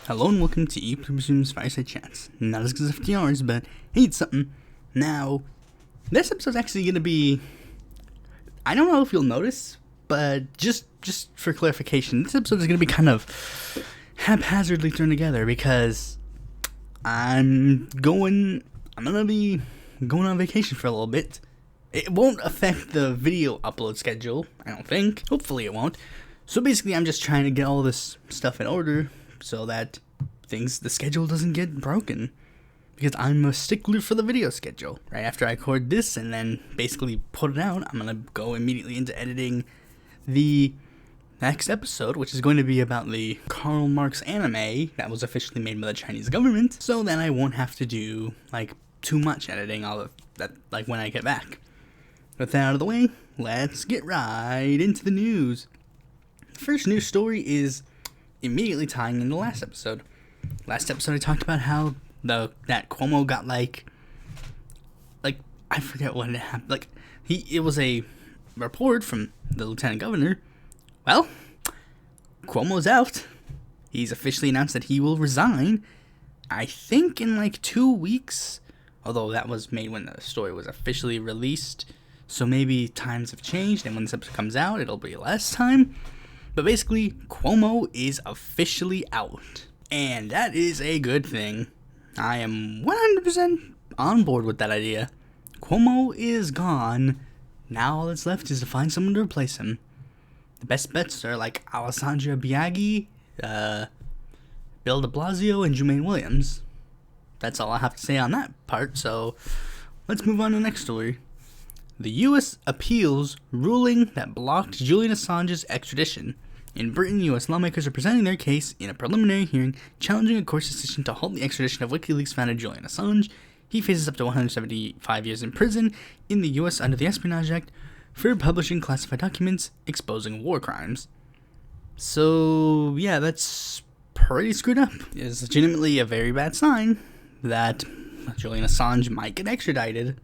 Hello and welcome to Pluribus Unum's Fireside Chats. Not as good as FTR's, but hey, it's something. Now, this episode's actually going to be, I don't know if you'll notice, but just for clarification, this episode is going to be kind of haphazardly thrown together because I'm going to be going on vacation for a little bit. It won't affect the video upload schedule, I don't think. Hopefully it won't. So basically, I'm just trying to get all this stuff in order so that the schedule doesn't get broken. Because I'm a stickler for the video schedule. Right after I record this and then basically put it out, I'm going to go immediately into editing the next episode, which is going to be about the Karl Marx anime that was officially made by the Chinese government. So then I won't have to do, too much editing all of that, when I get back. With that out of the way, let's get right into the news. The first news story is immediately tying in the last episode. Last episode I talked about how that Cuomo got I forget what happened. It was a report from the lieutenant governor. Well, Cuomo's out. He's officially announced that he will resign. I think in 2 weeks, although that was made when the story was officially released. So maybe times have changed, and when this episode comes out, it'll be less time. But basically, Cuomo is officially out. And that is a good thing. I am 100% on board with that idea. Cuomo is gone. Now all that's left is to find someone to replace him. The best bets are Alessandra Biaggi, Bill de Blasio, and Jumaine Williams. That's all I have to say on that part, so let's move on to the next story. The U.S. appeals ruling that blocked Julian Assange's extradition. In Britain, U.S. lawmakers are presenting their case in a preliminary hearing challenging a court's decision to halt the extradition of WikiLeaks founder Julian Assange. He faces up to 175 years in prison in the U.S. under the Espionage Act for publishing classified documents exposing war crimes. So, yeah, that's pretty screwed up. It is legitimately a very bad sign that Julian Assange might get extradited.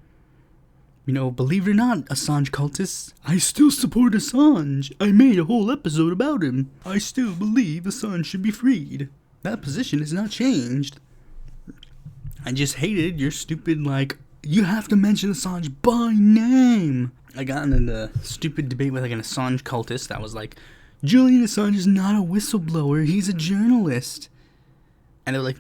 Believe it or not, Assange cultists, I still support Assange. I made a whole episode about him. I still believe Assange should be freed. That position has not changed. I just hated your stupid, you have to mention Assange by name. I got into a stupid debate with an Assange cultist that was Julian Assange is not a whistleblower, he's a journalist. And they were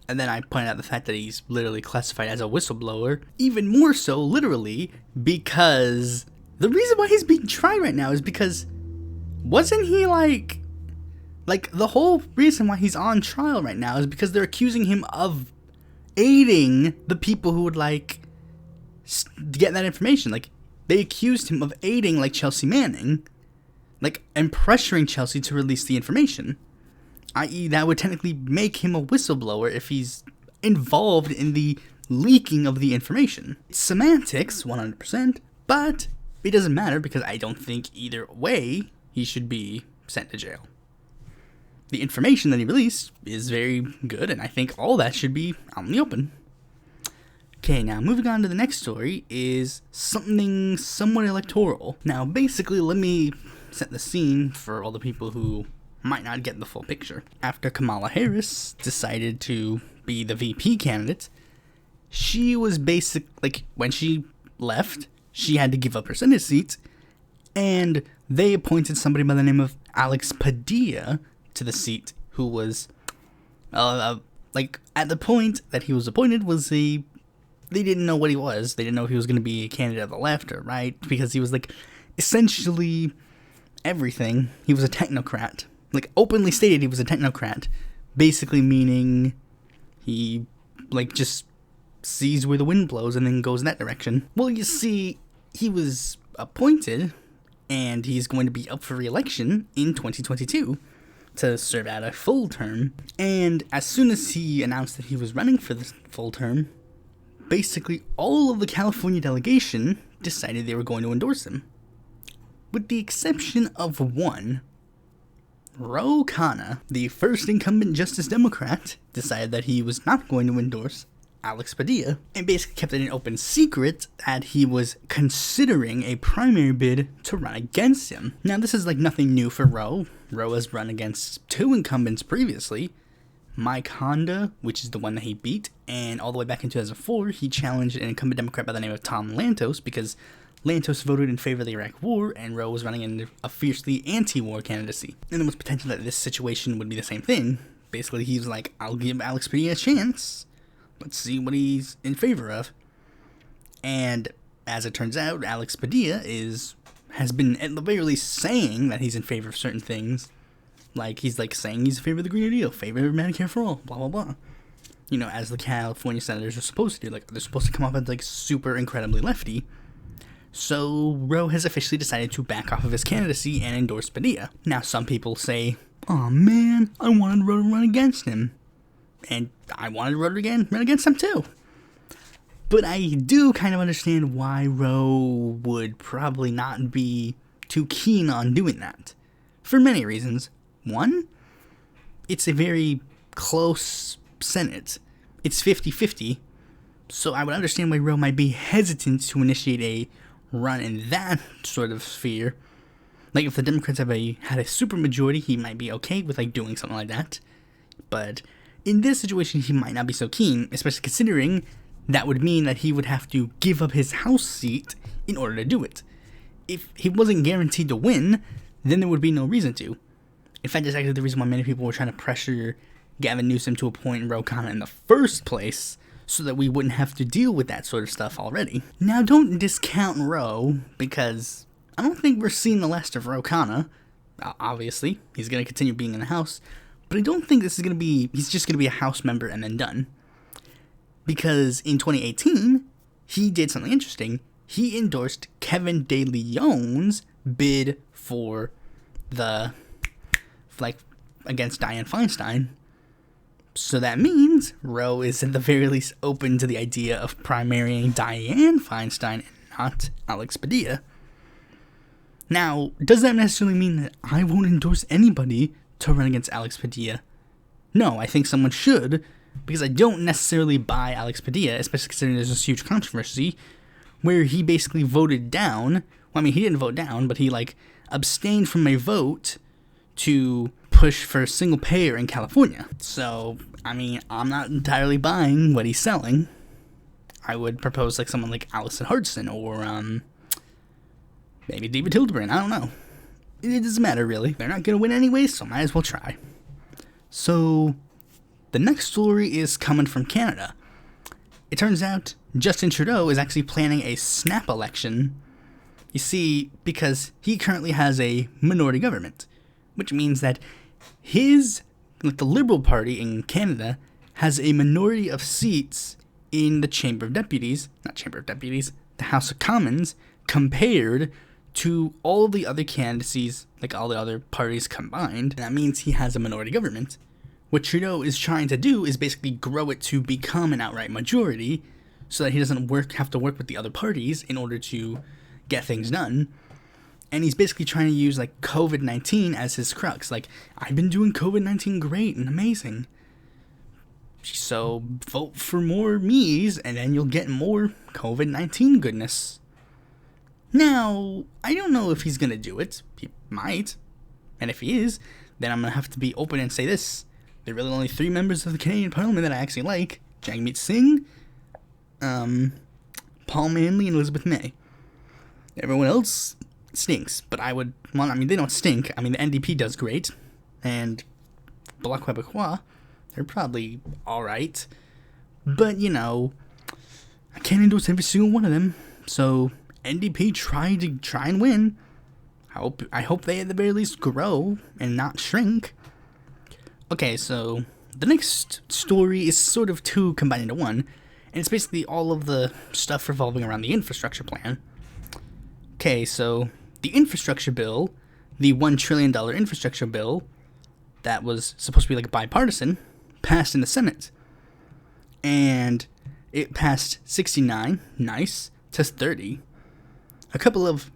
and then I pointed out the fact that he's literally classified as a whistleblower, even more so, literally, because the reason why he's being tried right now is because wasn't he the whole reason why he's on trial right now is because they're accusing him of aiding the people who would get that information. They accused him of aiding Chelsea Manning, and pressuring Chelsea to release the information. I.e., that would technically make him a whistleblower if he's involved in the leaking of the information. It's semantics, 100%, but it doesn't matter because I don't think either way he should be sent to jail. The information that he released is very good, and I think all that should be out in the open. Okay, now moving on to the next story is something somewhat electoral. Now, basically, let me set the scene for all the people who might not get the full picture. After Kamala Harris decided to be the VP candidate, she was when she left, she had to give up her Senate seat, and they appointed somebody by the name of Alex Padilla to the seat, who was, at the point that he was appointed they didn't know what he was. They didn't know if he was going to be a candidate of the left or right, because he was, essentially everything. He was a technocrat. Openly stated he was a technocrat, basically meaning he, just sees where the wind blows and then goes in that direction. Well, you see, he was appointed, and he's going to be up for re-election in 2022 to serve out a full term. And as soon as he announced that he was running for this full term, basically all of the California delegation decided they were going to endorse him. With the exception of one. Ro Khanna, the first incumbent Justice Democrat, decided that he was not going to endorse Alex Padilla, and basically kept it an open secret that he was considering a primary bid to run against him. Now, this is nothing new for Ro. Ro has run against two incumbents previously, Mike Honda, which is the one that he beat, and all the way back in 2004, he challenged an incumbent Democrat by the name of Tom Lantos because Lantos voted in favor of the Iraq War, and Roe was running in a fiercely anti-war candidacy. And there was potential that this situation would be the same thing. Basically, he was like, I'll give Alex Padilla a chance. Let's see what he's in favor of. And as it turns out, Alex Padilla has been at the very least saying that he's in favor of certain things. Like, he's like saying he's in favor of the Green New Deal, favor of Medicare for all, blah, blah, blah. You know, as the California senators are supposed to do. Like, they're supposed to come up as, like, super incredibly lefty. So, Roe has officially decided to back off of his candidacy and endorse Padilla. Now, some people say, oh man, I wanted Roe to run against him. And I wanted Roe to run against him too. But I do kind of understand why Roe would probably not be too keen on doing that. For many reasons. One, it's a very close Senate. It's 50-50. So I would understand why Roe might be hesitant to initiate a run in that sort of sphere. Like, if the Democrats had a super majority, he might be okay with, like, doing something like that. But in this situation, he might not be so keen, especially considering that would mean that he would have to give up his House seat in order to do it. If he wasn't guaranteed to win, then there would be no reason to. In fact, that's actually the reason why many people were trying to pressure Gavin Newsom to appoint Ro Khanna in the first place, so that we wouldn't have to deal with that sort of stuff already. Now, don't discount Roe, because I don't think we're seeing the last of Ro Khanna. Obviously, he's going to continue being in the House, but I don't think this is going to be, he's just going to be a House member and then done. Because in 2018, he did something interesting. He endorsed Kevin De Leon's bid for against Dianne Feinstein. So that means Roe is at the very least open to the idea of primarying Dianne Feinstein and not Alex Padilla. Now, does that necessarily mean that I won't endorse anybody to run against Alex Padilla? No, I think someone should, because I don't necessarily buy Alex Padilla, especially considering there's this huge controversy where he basically voted down. Well, I mean, he didn't vote down, but he, abstained from a vote to push for single payer in California. So, I mean, I'm not entirely buying what he's selling. I would propose someone like Allison Hardson or maybe David Hildebrand. I don't know. It doesn't matter, really. They're not going to win anyway, so might as well try. So, the next story is coming from Canada. It turns out Justin Trudeau is actually planning a snap election. You see, because he currently has a minority government, which means that the Liberal Party in Canada has a minority of seats in the the House of Commons, compared to all the other candidacies, all the other parties combined. And that means he has a minority government. What Trudeau is trying to do is basically grow it to become an outright majority, so that he doesn't have to work with the other parties in order to get things done. And he's basically trying to use COVID-19 as his crux. I've been doing COVID-19 great and amazing. So vote for more me's and then you'll get more COVID-19 goodness. Now, I don't know if he's going to do it. He might. And if he is, then I'm going to have to be open and say this. There are really only 3 members of the Canadian Parliament that I actually like. Jagmeet Singh, Paul Manley, and Elizabeth May. Everyone else stinks, but they don't stink. I mean, the NDP does great, and Bloc Québécois, they're probably alright, but, I can't endorse every single one of them, so NDP try and win. I hope they at the very least grow and not shrink. Okay, so the next story is sort of 2 combined into one, and it's basically all of the stuff revolving around the infrastructure plan. Okay, so the infrastructure bill, the $1 trillion infrastructure bill that was supposed to be bipartisan, passed in the Senate. And it passed 69, nice, to 30. A couple of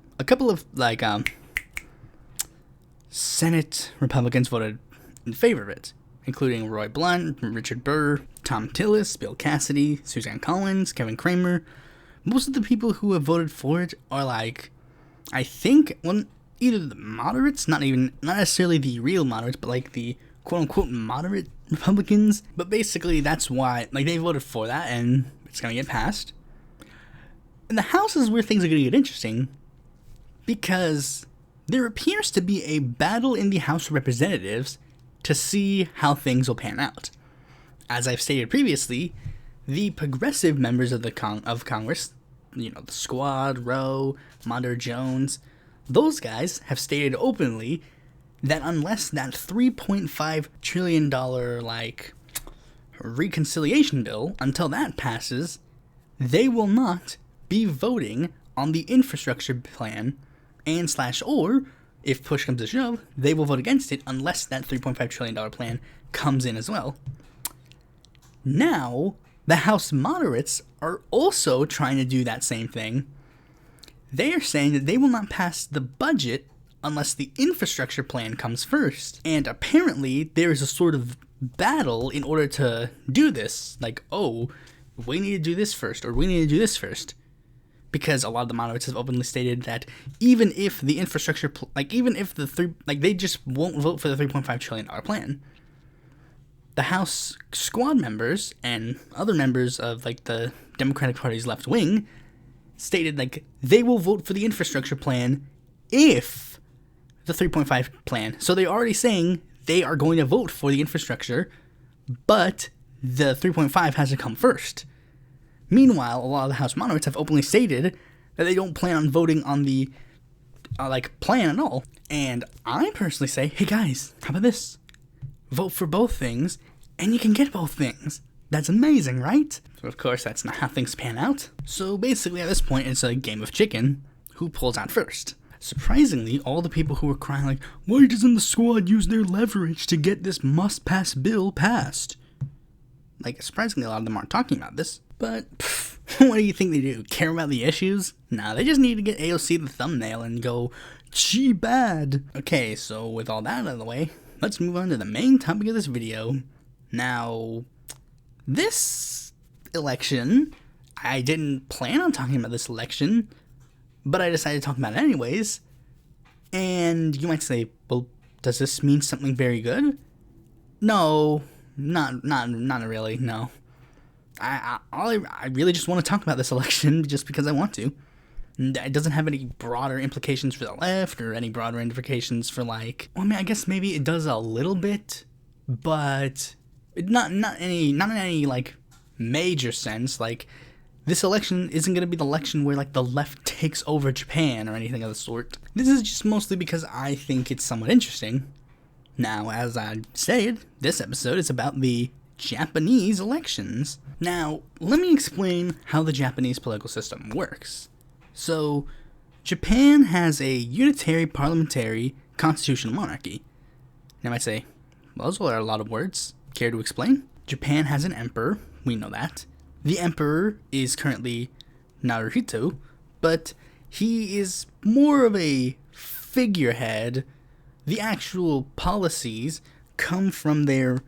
Senate Republicans voted in favor of it, including Roy Blunt, Richard Burr, Tom Tillis, Bill Cassidy, Suzanne Collins, Kevin Cramer. Most of the people who have voted for it are I think, either the moderates, not necessarily the real moderates, but the quote-unquote moderate Republicans, but basically that's why, like, they voted for that, and it's gonna get passed. And the House is where things are gonna get interesting, because there appears to be a battle in the House of Representatives to see how things will pan out. As I've stated previously, the progressive members of the Congress, the Squad, Roe, Monter Jones, those guys have stated openly that unless that $3.5 trillion, reconciliation bill, until that passes, they will not be voting on the infrastructure plan or, if push comes to shove, they will vote against it unless that $3.5 trillion plan comes in as well. Now, the House moderates are also trying to do that same thing. They are saying that they will not pass the budget unless the infrastructure plan comes first. And apparently, there is a sort of battle in order to do this. Like, oh, we need to do this first, or we need to do this first. Because a lot of the moderates have openly stated that even if the infrastructure, they just won't vote for the $3.5 trillion plan. The House Squad members and other members of, the Democratic Party's left wing stated, they will vote for the infrastructure plan if the 3.5 plan. So they're already saying they are going to vote for the infrastructure, but the 3.5 has to come first. Meanwhile, a lot of the House moderates have openly stated that they don't plan on voting on the, plan at all. And I personally say, hey guys, how about this? Vote for both things, and you can get both things. That's amazing, right? So of course, that's not how things pan out. So basically, at this point, it's a game of chicken. Who pulls out first? Surprisingly, all the people who were crying why doesn't the Squad use their leverage to get this must-pass bill passed? Surprisingly, a lot of them aren't talking about this. But, what do you think they do? Care about the issues? Nah, they just need to get AOC the thumbnail and go, gee bad. Okay, so with all that out of the way, let's move on to the main topic of this video. Now, this election, I didn't plan on talking about this election, but I decided to talk about it anyways. And you might say, well, does this mean something very good? No, not really, no. I really just want to talk about this election just because I want to. It doesn't have any broader implications for the left or any broader implications for I guess maybe it does a little bit, but not in any major sense. This election isn't going to be the election where the left takes over Japan or anything of the sort. This is just mostly because I think it's somewhat interesting. Now, as I said, this episode is about the Japanese elections. Now, let me explain how the Japanese political system works. So, Japan has a unitary parliamentary constitutional monarchy. Now, I might say, well, those are a lot of words. Care to explain? Japan has an emperor, we know that. The emperor is currently Naruhito, but he is more of a figurehead. The actual policies come from their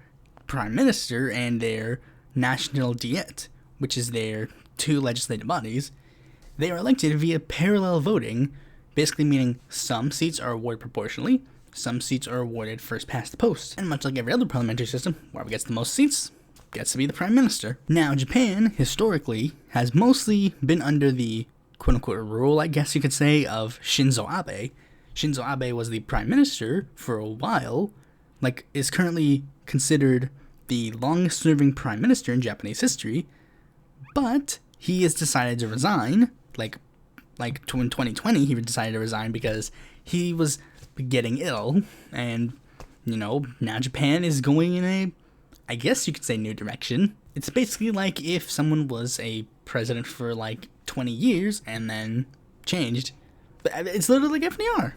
prime minister and their national diet, which is their two legislative bodies. They are elected via parallel voting, basically meaning some seats are awarded proportionally, some seats are awarded first past the post. And much like every other parliamentary system, whoever gets the most seats gets to be the prime minister. Now, Japan, historically, has mostly been under the quote-unquote rule, I guess you could say, of Shinzo Abe. Shinzo Abe was the prime minister for a while, is currently considered the longest-serving prime minister in Japanese history, but he has decided to resign. In 2020, he decided to resign because he was getting ill, and, now Japan is going in a, I guess you could say, new direction. It's basically like if someone was a president for 20 years and then changed. But it's literally like FDR.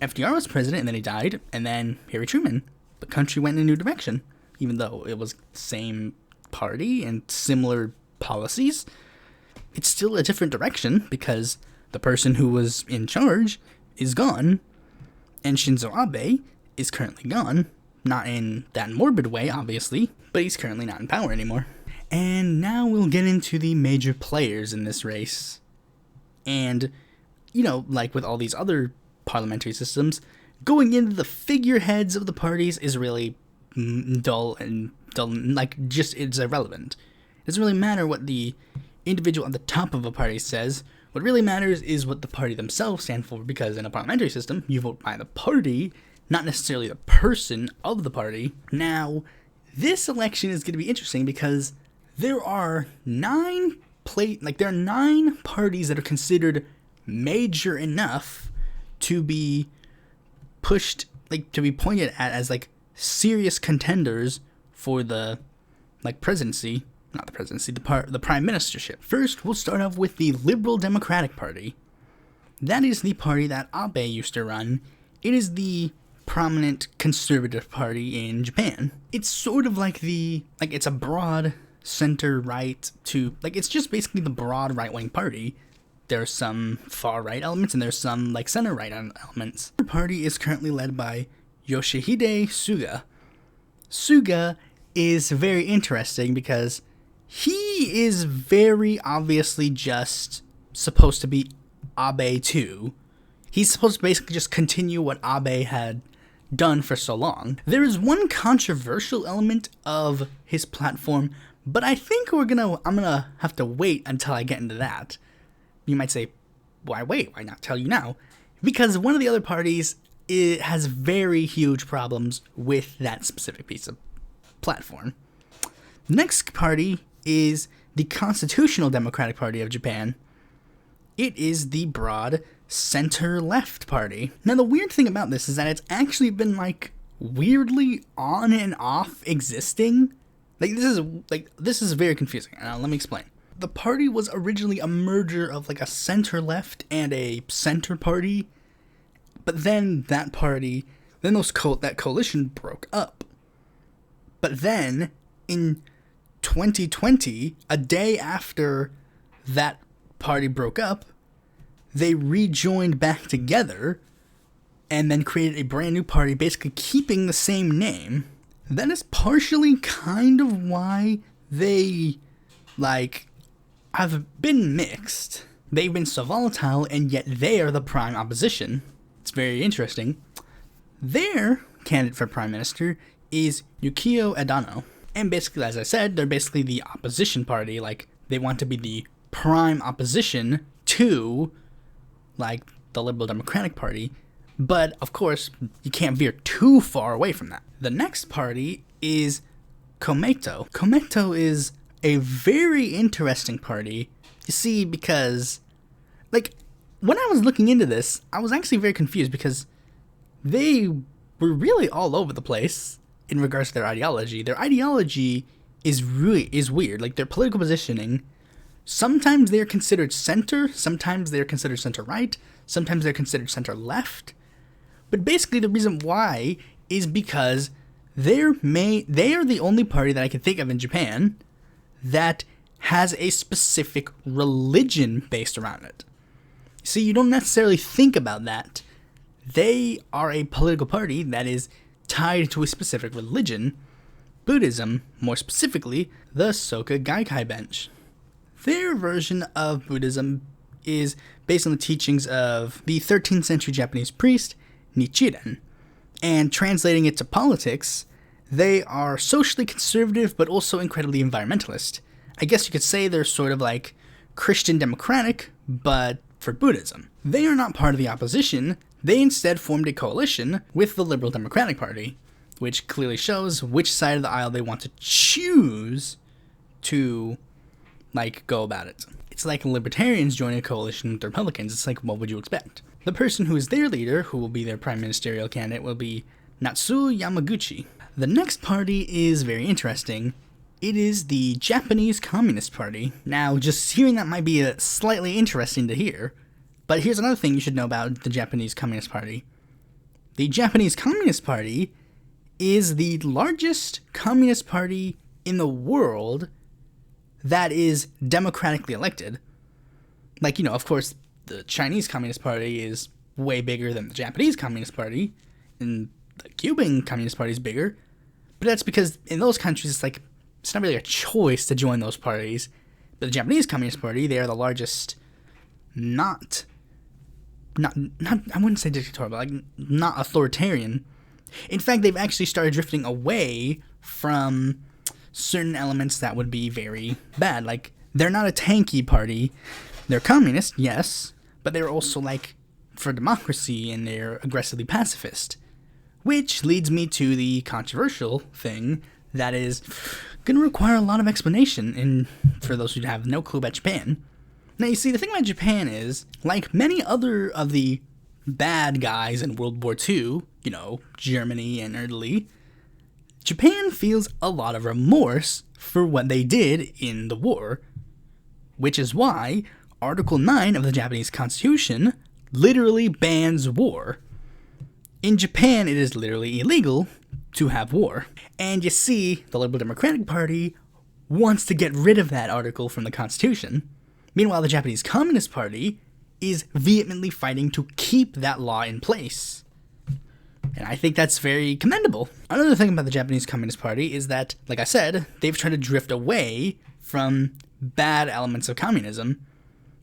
FDR was president and then he died, and then Harry Truman. The country went in a new direction. Even though it was same party and similar policies, it's still a different direction because the person who was in charge is gone, and Shinzo Abe is currently gone. Not in that morbid way, obviously, but he's currently not in power anymore. And now we'll get into the major players in this race. And, with all these other parliamentary systems, going into the figureheads of the parties is really dull, like, just it's irrelevant. It doesn't really matter what the individual at the top of a party says. What really matters is what the party themselves stand for, because in a parliamentary system, you vote by the party, not necessarily the person of the party. Now, this election is going to be interesting because there are 9 parties that are considered major enough to be pushed, like, to be pointed at as, like, serious contenders for the, like, presidency. Not the presidency, the prime ministership. First, we'll start off with the Liberal Democratic Party. That is the party that Abe used to run. It is the prominent conservative party in Japan. It's sort of like it's a broad center-right to, like, it's just basically the broad right-wing party. There's some far-right elements, and there's some, like, center-right elements. The party is currently led by Yoshihide Suga. Suga is very interesting because he is very obviously just supposed to be Abe too. He's supposed to basically just continue what Abe had done for so long. There is one controversial element of his platform, but I think I'm gonna have to wait until I get into that. You might say, why wait? Why not tell you now? Because one of the other parties has very huge problems with that specific piece of platform. The next party is the Constitutional Democratic Party of Japan. It is the broad center-left party. Now, the weird thing about this is that it's actually been, like, weirdly on and off existing. This is very confusing. Let me explain. The party was originally a merger of, like, a center-left and a center party, but then that coalition broke up. But then, in 2020, a day after that party broke up, they rejoined back together and then created a brand new party, basically keeping the same name. That is partially kind of why they, like, have been mixed. They've been so volatile, and yet they are the prime opposition. It's very interesting. Their candidate for prime minister is Yukio Edano. And basically, as I said, they're basically the opposition party. Like, they want to be the prime opposition to, like, the Liberal Democratic Party. But, of course, you can't veer too far away from that. The next party is Komeito. Komeito is a very interesting party, you see, because, like, when I was looking into this, I was actually very confused because they were really all over the place in regards to their ideology. Their ideology is weird. Like, their political positioning, sometimes they're considered center, sometimes they're considered center-right, sometimes they're considered center-left. But basically the reason why is because they are the only party that I can think of in Japan that has a specific religion based around it. See, you don't necessarily think about that. They are a political party that is tied to a specific religion, Buddhism, more specifically, the Soka Gaikai bench. Their version of Buddhism is based on the teachings of the 13th century Japanese priest, Nichiren. And translating it to politics, they are socially conservative but also incredibly environmentalist. I guess you could say they're sort of like Christian democratic, but for Buddhism. They are not part of the opposition. They instead formed a coalition with the Liberal Democratic Party, which clearly shows which side of the aisle they want to choose to, like, go about it. It's like libertarians joining a coalition with the Republicans. It's like, what would you expect? The person who is their leader, who will be their prime ministerial candidate, will be Natsuo Yamaguchi. The next party is very interesting. It is the Japanese Communist Party. Now, just hearing that might be slightly interesting to hear, but here's another thing you should know about the Japanese Communist Party. The Japanese Communist Party is the largest communist party in the world that is democratically elected. Like, of course, the Chinese Communist Party is way bigger than the Japanese Communist Party, and the Cuban Communist Party is bigger, but that's because in those countries, it's not really a choice to join those parties. But the Japanese Communist Party, they are the largest, not I wouldn't say dictatorial, but not authoritarian In fact, they've actually started drifting away from certain elements that would be very bad. Like, they're not a tanky party. They're communist, yes, but they're also, like, for democracy, and they're aggressively pacifist. Which leads me to the controversial thing that is going to require a lot of explanation, and for those who have no clue about Japan. Now, you see, the thing about Japan is, like many other of the bad guys in World War II, you know, Germany and Italy, Japan feels a lot of remorse for what they did in the war, which is why Article 9 of the Japanese Constitution literally bans war. In Japan, it is literally illegal to have war. And you see, the Liberal Democratic Party wants to get rid of that article from the Constitution. Meanwhile, the Japanese Communist Party is vehemently fighting to keep that law in place. And I think that's very commendable. Another thing about the Japanese Communist Party is that, like I said, they've tried to drift away from bad elements of communism.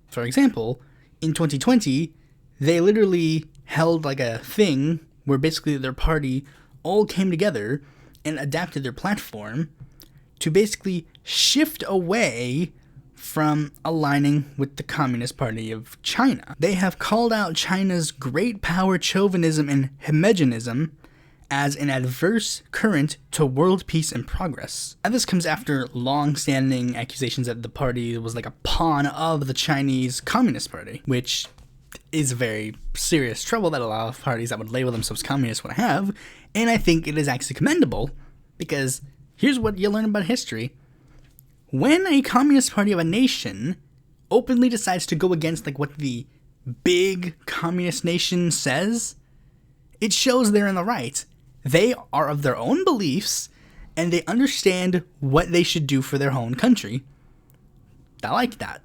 For example, in 2020, they literally held like a thing where basically their party all came together and adapted their platform to basically shift away from aligning with the Communist Party of China. They have called out China's great power chauvinism and hegemonism as an adverse current to world peace and progress. And this comes after long-standing accusations that the party was like a pawn of the Chinese Communist Party, which is very serious trouble that a lot of parties that would label themselves communist would have, and I think it is actually commendable, because here's what you learn about history. When a communist party of a nation openly decides to go against like what the big communist nation says, it shows they're in the right. They are of their own beliefs, and they understand what they should do for their own country. I like that.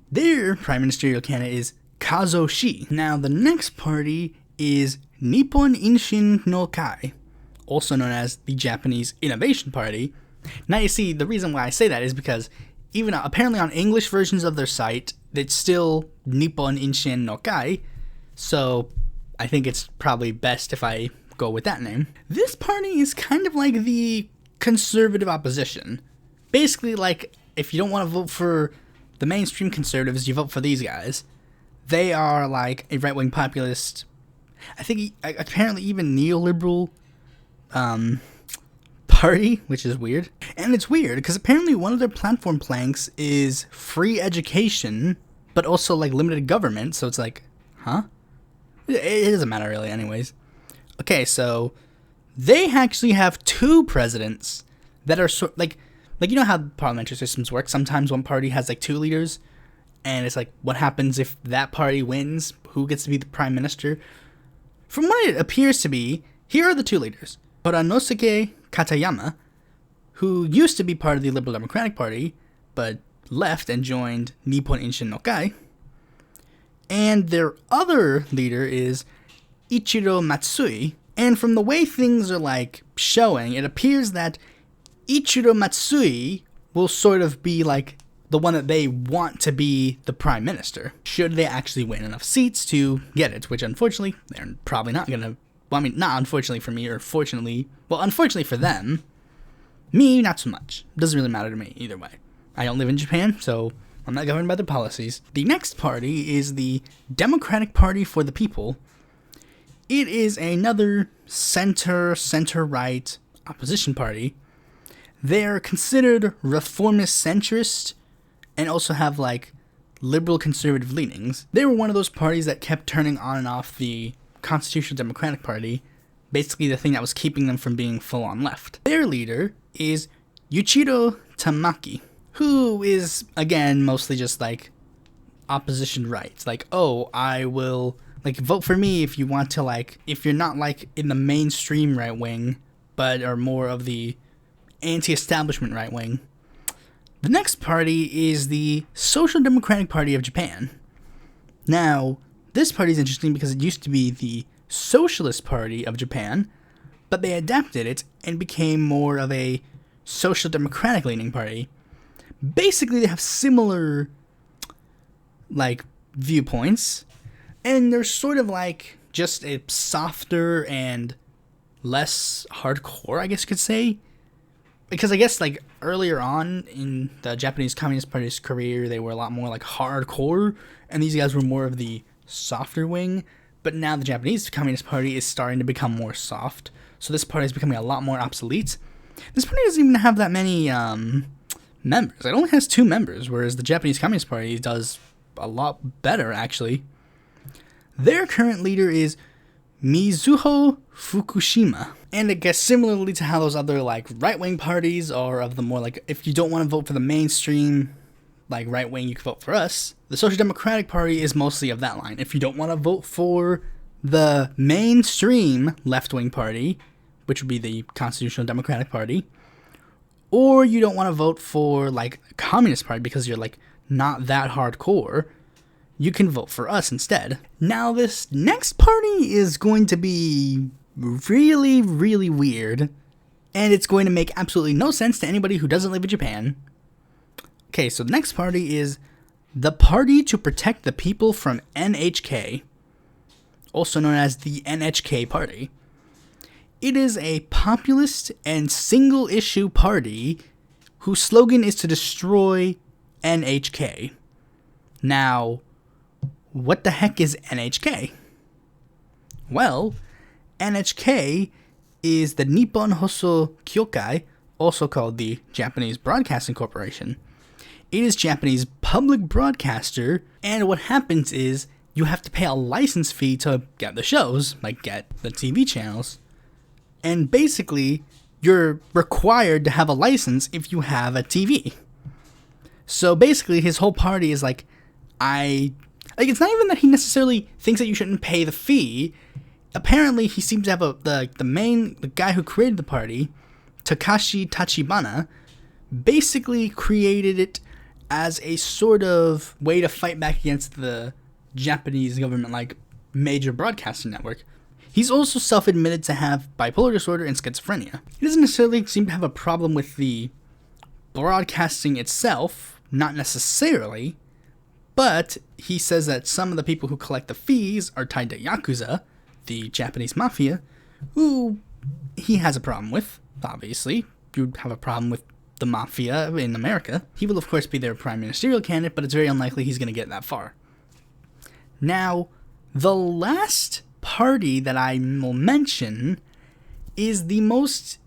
Their prime ministerial candidate is Kazo Shi. Now, the next party is Nippon Inshin no Kai, also known as the Japanese Innovation Party. Now, you see, the reason why I say that is because even apparently on English versions of their site, it's still Nippon Inshin no Kai, so I think it's probably best if I go with that name. This party is kind of like the conservative opposition. Basically, like, if you don't want to vote for the mainstream conservatives, you vote for these guys. They are like a right-wing populist, I think apparently even neoliberal party, which is weird. And it's weird because apparently one of their platform planks is free education, but also like limited government. So it's like, huh? It doesn't matter really anyways. Okay, so they actually have two presidents that are like you know how parliamentary systems work. Sometimes one party has like two leaders, and it's like, what happens if that party wins? Who gets to be the prime minister? From what it appears to be, here are the two leaders. Horanosuke Katayama, who used to be part of the Liberal Democratic Party, but left and joined Nippon Inshin no Kai. And their other leader is Ichiro Matsui. And from the way things are like showing, it appears that Ichiro Matsui will sort of be like the one that they want to be the prime minister, should they actually win enough seats to get it, which unfortunately, they're probably not going to. Well, I mean, not unfortunately for me, or fortunately, well, unfortunately for them. Me, not so much. Doesn't really matter to me either way. I don't live in Japan, so I'm not governed by their policies. The next party is the Democratic Party for the People. It is another center-right opposition party. They're considered reformist centrist and also have like liberal conservative leanings. They were one of those parties that kept turning on and off the Constitutional Democratic Party, basically the thing that was keeping them from being full-on left. Their leader is Yuichiro Tamaki, who is, again, mostly just like opposition right. Like, oh, I will, like, vote for me if you want to, like, if you're not like in the mainstream right wing, but are more of the anti-establishment right wing. The next party is the Social Democratic Party of Japan. Now, this party is interesting because it used to be the Socialist Party of Japan, but they adapted it and became more of a social democratic leaning party. Basically, they have similar, like, viewpoints, and they're sort of like just a softer and less hardcore, I guess you could say. Because I guess, like, earlier on in the Japanese Communist Party's career, they were a lot more, like, hardcore, and these guys were more of the softer wing. But now the Japanese Communist Party is starting to become more soft, so this party is becoming a lot more obsolete. This party doesn't even have that many members. It only has 2 members, whereas the Japanese Communist Party does a lot better, actually. Their current leader is Mizuho Fukushima. And I guess similarly to how those other, like, right-wing parties are of the more, like, if you don't want to vote for the mainstream, like, right-wing, you can vote for us. The Social Democratic Party is mostly of that line. If you don't want to vote for the mainstream left-wing party, which would be the Constitutional Democratic Party, or you don't want to vote for, like, a Communist Party because you're, like, not that hardcore, you can vote for us instead. Now, this next party is going to be really, really weird, and it's going to make absolutely no sense to anybody who doesn't live in Japan. Okay, so the next party is the Party to Protect the People from NHK, also known as the NHK Party. It is a populist and single-issue party whose slogan is to destroy NHK. Now, what the heck is NHK? Well, NHK is the Nippon Hoso Kyokai, also called the Japanese Broadcasting Corporation. It is Japanese public broadcaster, and what happens is you have to pay a license fee to get the shows, like get the TV channels. And basically, you're required to have a license if you have a TV. So basically, his whole party is like, it's not even that he necessarily thinks that you shouldn't pay the fee. Apparently, he seems to have the guy who created the party, Takashi Tachibana, basically created it as a sort of way to fight back against the Japanese government, like, major broadcasting network. He's also self-admitted to have bipolar disorder and schizophrenia. He doesn't necessarily seem to have a problem with the broadcasting itself, not necessarily, but he says that some of the people who collect the fees are tied to Yakuza, the Japanese mafia, who he has a problem with, obviously. You'd have a problem with the mafia in America. He will, of course, be their prime ministerial candidate, but it's very unlikely he's going to get that far. Now, the last party that I will mention is the most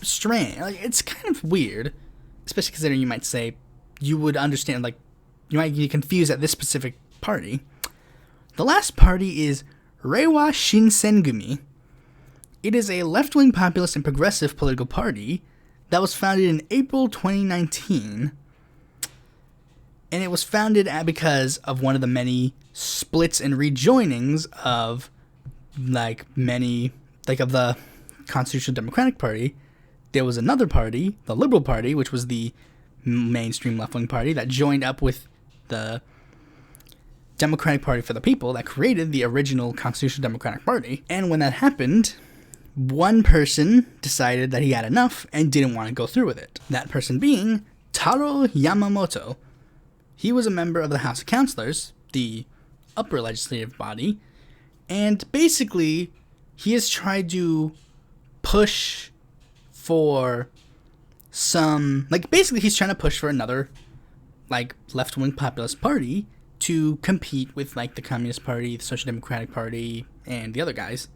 strange. Like, it's kind of weird, especially considering you might say you would understand, like, you might be confused at this specific party. The last party is Reiwa Shinsengumi. It is a left-wing populist and progressive political party that was founded in April 2019. And it was founded because of one of the many splits and rejoinings of, like, of the Constitutional Democratic Party. There was another party, the Liberal Party, which was the mainstream left-wing party that joined up with the Democratic Party for the People that created the original Constitutional Democratic Party. And when that happened, one person decided that he had enough and didn't want to go through with it. That person being Taro Yamamoto. He was a member of the House of Councilors, the upper legislative body, and basically he has tried to push for he's trying to push for another, like, left-wing populist party to compete with, like, the Communist Party, the Social Democratic Party, and the other guys.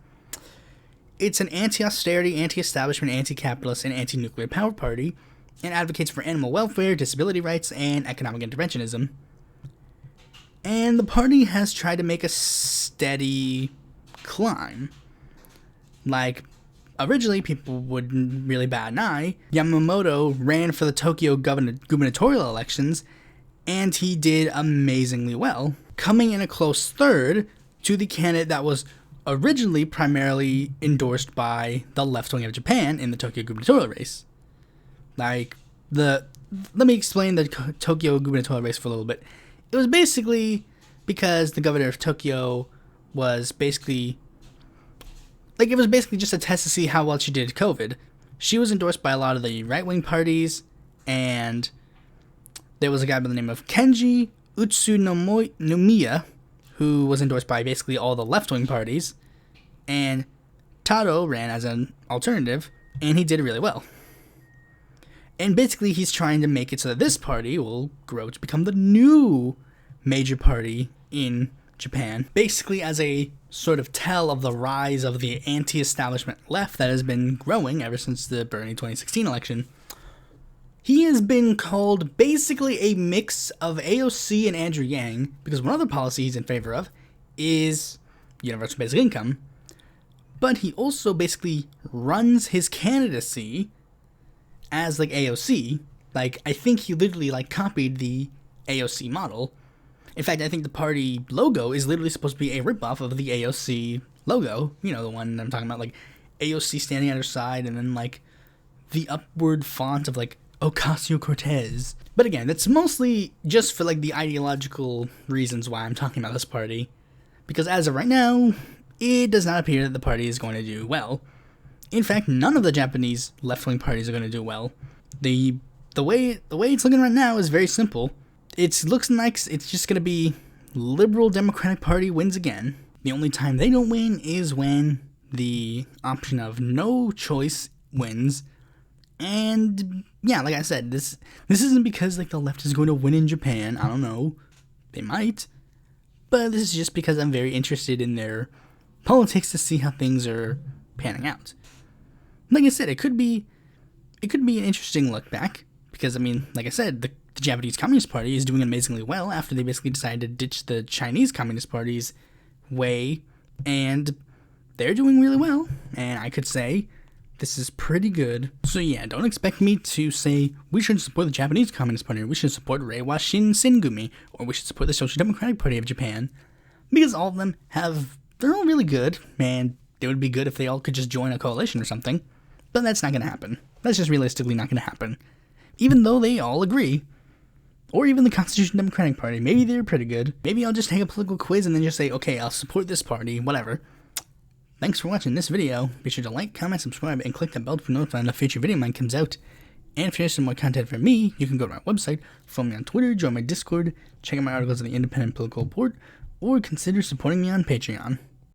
It's an anti-austerity, anti-establishment, anti-capitalist, and anti-nuclear power party, and advocates for animal welfare, disability rights, and economic interventionism. And the party has tried to make a steady climb. Like, originally, people wouldn't really bat an eye. Yamamoto ran for the Tokyo gubernatorial elections, and he did amazingly well, coming in a close third to the candidate that was originally primarily endorsed by the left wing of Japan in the Tokyo gubernatorial race. Let me explain the Tokyo gubernatorial race for a little bit. It was basically because the governor of Tokyo was basically just a test to see how well she did at COVID. She was endorsed by a lot of the right-wing parties, and there was a guy by the name of Kenji Utsunomiya, who was endorsed by basically all the left-wing parties, and Taro ran as an alternative, and he did really well. And basically, he's trying to make it so that this party will grow to become the new major party in Japan, basically as a sort of tell of the rise of the anti-establishment left that has been growing ever since the Bernie 2016 election. He has been called basically a mix of AOC and Andrew Yang, because one other policy he's in favor of is universal basic income, but he also basically runs his candidacy as like AOC. Like, I think he literally like copied the AOC model. In fact, I think the party logo is literally supposed to be a ripoff of the AOC logo. You know, the one I'm talking about, like AOC standing at her side and then like the upward font of like Ocasio-Cortez. But again, that's mostly just for like the ideological reasons why I'm talking about this party. Because as of right now, it does not appear that the party is going to do well. In fact, none of the Japanese left-wing parties are going to do well. The way it's looking right now is very simple. It looks like it's just going to be Liberal Democratic Party wins again. The only time they don't win is when the option of no choice wins. And yeah, like I said, this isn't because like the left is going to win in Japan. I don't know. They might. But this is just because I'm very interested in their politics to see how things are panning out. Like I said, it could be an interesting look back, because I mean, like I said, the Japanese Communist Party is doing amazingly well after they basically decided to ditch the Chinese Communist Party's way, and they're doing really well, and I could say this is pretty good. So yeah, don't expect me to say we should support the Japanese Communist Party, or we should support Reiwa Shinsengumi, or we should support the Social Democratic Party of Japan, because all of them they're all really good, and it would be good if they all could just join a coalition or something, but that's not going to happen. That's just realistically not going to happen. Even though they all agree, or even the Constitution Democratic Party, maybe they're pretty good. Maybe I'll just take a political quiz and then just say, okay, I'll support this party, whatever. Thanks for watching this video. Be sure to like, comment, subscribe, and click that bell to be notified when a future video of mine comes out. And if you're interested in more content from me, you can go to my website, follow me on Twitter, join my Discord, check out my articles on the Independent Political Report, or consider supporting me on Patreon.